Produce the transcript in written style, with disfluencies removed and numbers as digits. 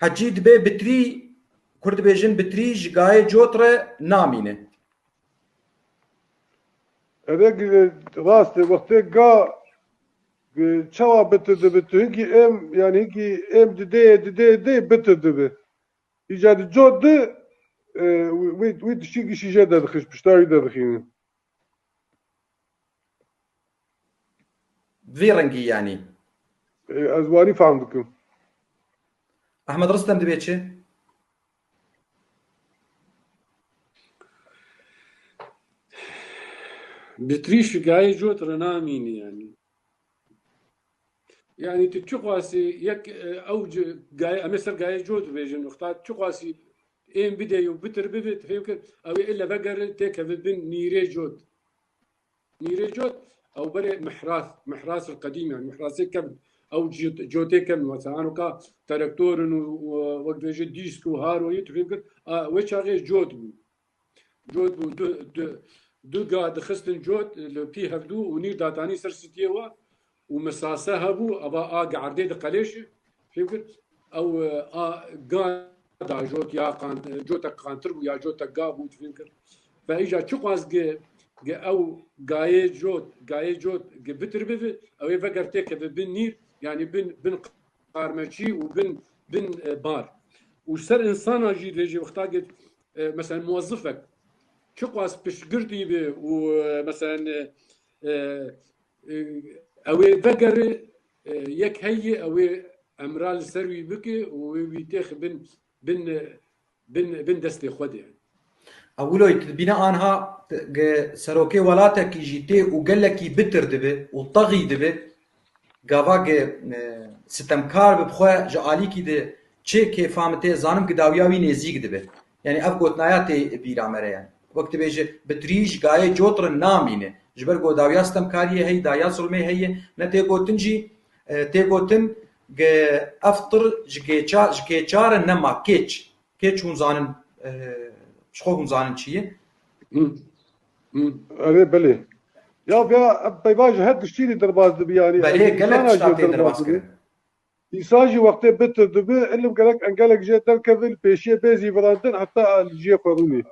حجی دبێ بتری کورد بێژن بتری ژگایە جۆترە نامینێ هذاك راست وقت قا شوا بتدبت هيك ام يعني هيك ام دي بتدبه يجاد جود ويد شي جاد دخش بشتاري دخين في رنگی یعنی ازواني فهمتكم ئەحمەد ڕستەم دەبێت چێ بتريش جاي جوت رناميني يعني تتشقاسي يك اوج جاي امسر جاي جوت فيجن اختار تشقاسي ام بدي وبتر ببت فيمكن او الا بقر تيك بن نيري جوت او بري محراس القديم يعني محراسي كم او جوتي كم مثلا انا كا تراكتور وقت فيجن ديسكو هارو يتفيمكن وش غير جوت بو دو قاعد خستن جوت في هفدو ونير داتاني سرستيوا ومساسه هبو ابا قاعدي دقليش فهمت او قاعد جوت يا قان جوتك قانتر ويا جوتك قابو فهمت فاجا تشقاس او قاي جوت بتر بف او فقرتك بن نير يعني بن قارمشي بن بار وسر انسان اجي ليجي وقتاقت مثلا موظفك شقاس بشقردي به ومثلا او فقر يك هي او امرال سروي بكي ويتاخ بن دستي خود يعني ئەولۆی بینە ئانها سەرۆکەی وڵاتێکی ژیتێ و گەلێکی بتر دەبێ و تەغی دەبێ گاواگە ستەمکار ببخۆە ji alîkî de çê kêfametê zanim gidawiya wî nêzik dibe yani ev gotnaya tê bîramere yani wek dibêje bitirî ji gayê cotrin namîne ji ber godawiya stemkariyê heye daya zulmê heye ne tê gotin jî tê gotin ev tir ji kêçarin nema kêç hûn zanin شخو hûn zanin çi ye بله يا بيباج هاد الشيء درباز دبي يعني belê gelek tişta tê derbas kirin يساجي وقت بتر دبي علم قالك ان قالك جيت تركب البيشيه بيزي براندن حتى الجي قروني